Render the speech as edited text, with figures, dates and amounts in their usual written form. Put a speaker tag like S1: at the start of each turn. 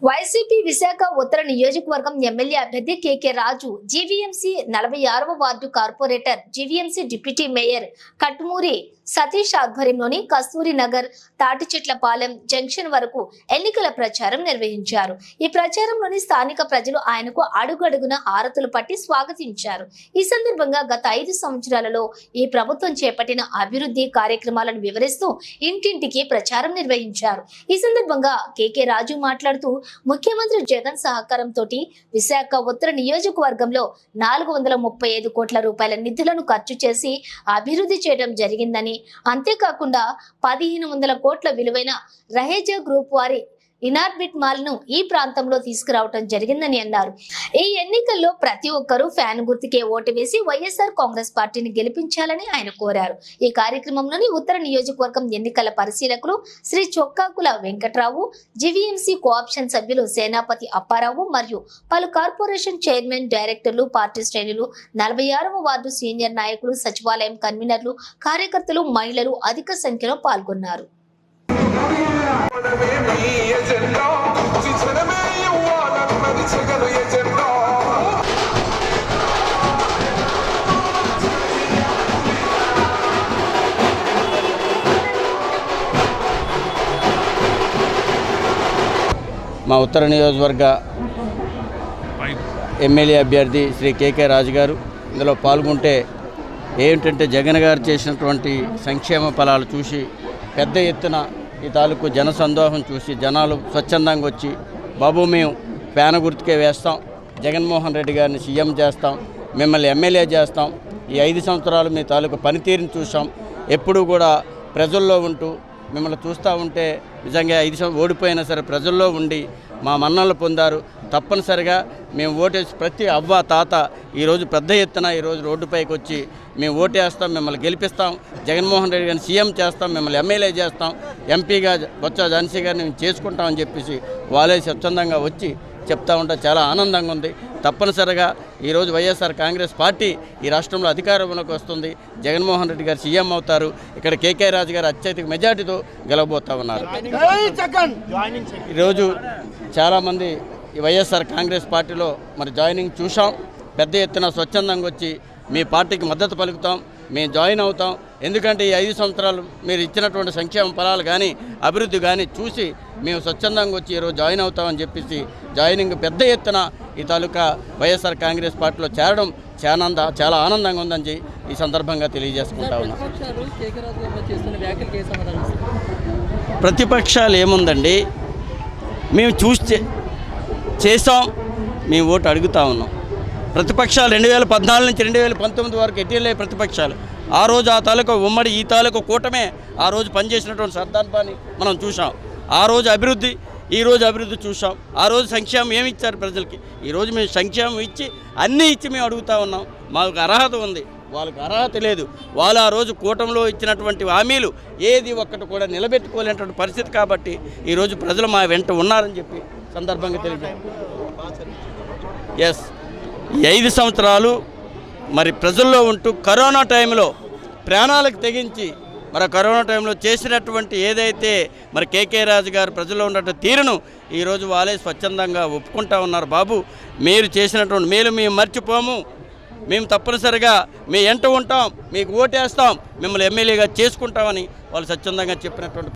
S1: YCP Visakha ఉత్తర నియోజకవర్గం MLA అభ్యర్థి KK Raju, GVMC 46వ వార్డు corporator, GVMC deputy mayor Kattumuri Satish ఆధ్వర్యంలోని కస్తూరి నగర్, తాటిచెట్లపాలెం జంక్షన్ వరకు ఎన్నికల ప్రచారం నిర్వహించారు. ఈ ప్రచారంలోని స్థానిక ప్రజలు ఆయనకు అడుగడుగున హారతులు పట్టి స్వాగతించారు. ఈ సందర్భంగా గత 5 సంవత్సరాలలో ఈ ప్రభుత్వం చేపట్టిన అభివృద్ధి కార్యక్రమాలను వివరిస్తూ ఇంటింటికి ప్రచారం నిర్వహించారు. ఈ సందర్భంగా కేకే రాజు మాట్లాడుతూ, ముఖ్యమంత్రి జగన్ సహకారంతో విశాఖ ఉత్తర నియోజకవర్గంలో 435 కోట్ల రూపాయల నిధులను ఖర్చు చేసి అభివృద్ధి చేయడం జరిగిందని, అంతేకాకుండా 1500 కోట్ల విలువైన రహేజా గ్రూప్ వారి ఇనార్బిట్ మాల్ ను ఈ ప్రాంతంలో తీసుకురావడం జరిగిందని అన్నారు. ఈ ఎన్నికల్లో ప్రతి ఒక్కరూ ఫ్యాన్ గుర్తుకే ఓటు వేసి వైఎస్ఆర్ కాంగ్రెస్ పార్టీని గెలిపించాలని ఆయన కోరారు. ఈ కార్యక్రమంలోని ఉత్తర నియోజకవర్గం ఎన్నికల పరిశీలకులు శ్రీ చొక్కాకుల వెంకట్రావు, జీవీఎంసీ కోఆప్షన్ సభ్యులు సేనాపతి అప్పారావు మరియు పలు కార్పొరేషన్ చైర్మన్, డైరెక్టర్లు, పార్టీ శ్రేణులు, 46వ వార్డు సీనియర్ నాయకులు, సచివాలయం కన్వీనర్లు, కార్యకర్తలు, మహిళలు అధిక సంఖ్యలో పాల్గొన్నారు.
S2: మా ఉత్తర నియోజకవర్గ ఎమ్మెల్యే అభ్యర్థి శ్రీ కేకే రాజు గారు ఇందులో పాల్గొంటే ఏమిటంటే జగన్ గారు చేసినటువంటి సంక్షేమ ఫలాలు చూసి పెద్ద ఎత్తున ఈ తాలూకు జనసందోహం చూసి జనాలు స్వచ్ఛందంగా వచ్చి, బాబు మేము ఫ్యాన్ గుర్తుకే వేస్తాం, జగన్మోహన్ రెడ్డి గారిని సీఎం చేస్తాం, మిమ్మల్ని ఎమ్మెల్యే చేస్తాం, ఈ 5 సంవత్సరాలు మీ తాలూకు పనితీరుని చూసాం, ఎప్పుడూ కూడా ప్రజల్లో ఉంటూ మిమ్మల్ని చూస్తూ ఉంటే నిజంగా 5 సంవత్సరాలు ఓడిపోయినా సరే ప్రజల్లో ఉండి మా మన్ననలు పొందారు. తప్పనిసరిగా మేము ఓటేసి ప్రతి అవ్వ తాత ఈరోజు పెద్ద ఎత్తున ఈరోజు రోడ్డుపైకి వచ్చి మేము ఓటేస్తాం, మిమ్మల్ని గెలిపిస్తాం, జగన్మోహన్ రెడ్డి గారిని సీఎం చేస్తాం, మిమ్మల్ని ఎమ్మెల్యే చేస్తాం, ఎంపీగా బొత్స ఝాన్సీ గారిని మేము చేసుకుంటామని చెప్పేసి వాళ్ళే స్వచ్ఛందంగా వచ్చి చెప్తా ఉంటే చాలా ఆనందంగా ఉంది. తప్పనిసరిగా ఈరోజు వైఎస్ఆర్ కాంగ్రెస్ పార్టీ ఈ రాష్ట్రంలో అధికారంలోకి వస్తుంది, జగన్మోహన్ రెడ్డి గారు సీఎం అవుతారు, ఇక్కడ కేకే రాజు గారు అత్యధిక మెజార్టీతో గెలవబోతా ఉన్నారు. ఈరోజు చాలామంది ఈ వైఎస్ఆర్ కాంగ్రెస్ పార్టీలో మరి జాయినింగ్ చూసాం. పెద్ద ఎత్తున స్వచ్ఛందంగా వచ్చి మీ పార్టీకి మద్దతు పలుకుతాం, మేము జాయిన్ అవుతాం, ఎందుకంటే ఈ 5 సంవత్సరాలు మీరు ఇచ్చినటువంటి సంక్షేమ ఫలాలు కానీ అభివృద్ధి కానీ చూసి మేము స్వచ్ఛందంగా వచ్చి ఈరోజు జాయిన్ అవుతామని చెప్పేసి జాయినింగ్ పెద్ద ఎత్తున ఈ తాలూకా వైఎస్ఆర్ కాంగ్రెస్ పార్టీలో చేరడం చాలా ఆనందంగా ఉందని ఈ సందర్భంగా తెలియజేసుకుంటా ఉన్నాం. ప్రతిపక్షాలు ఏముందండి, మేము చూసి చేసాం, మేము ఓటు అడుగుతా ఉన్నాం. ప్రతిపక్షాలు 2014 నుంచి 2019 వరకు ఎట్టిలే ప్రతిపక్షాలు. ఆ రోజు ఆ తాలూకా ఉమ్మడి ఈ తాలూకా కూటమే ఆ రోజు పనిచేసినటువంటి సర్దాన్పాన్ని మనం చూసాం. ఆ రోజు అభివృద్ధి, ఈ రోజు అభివృద్ధి చూసాం. ఆ రోజు సంక్షేమం ఏమి ఇచ్చారు ప్రజలకి, ఈరోజు మేము సంక్షేమం ఇచ్చి అన్నీ ఇచ్చి మేము అడుగుతూ ఉన్నాం. మాకు అర్హత ఉంది, వాళ్ళకి అర్హత లేదు. వాళ్ళు ఆ రోజు కూటమిలో ఇచ్చినటువంటి హామీలు ఏది ఒక్కటి కూడా నిలబెట్టుకోలేనటువంటి పరిస్థితి. కాబట్టి ఈరోజు ప్రజలు మా వెంట ఉన్నారని చెప్పి సందర్భంగా తెలియజేయాలి. ఎస్, ఈ 5 సంవత్సరాలు మరి ప్రజల్లో ఉంటూ కరోనా టైంలో ప్రాణాలకు తెగించి మరి కరోనా టైంలో చేసినటువంటి ఏదైతే మరి కేకే రాజు గారు ప్రజల్లో ఉన్నటువంటి తీరును ఈరోజు వాళ్ళే స్వచ్ఛందంగా ఒప్పుకుంటా ఉన్నారు. బాబు మీరు చేసినటువంటి మేలు మేము మర్చిపోము, మేము తప్పనిసరిగా మీ ఎంట ఉంటాం, మీకు ఓటేస్తాం, మిమ్మల్ని ఎమ్మెల్యేగా చేసుకుంటామని వాళ్ళు స్వచ్ఛందంగా చెప్పినటువంటి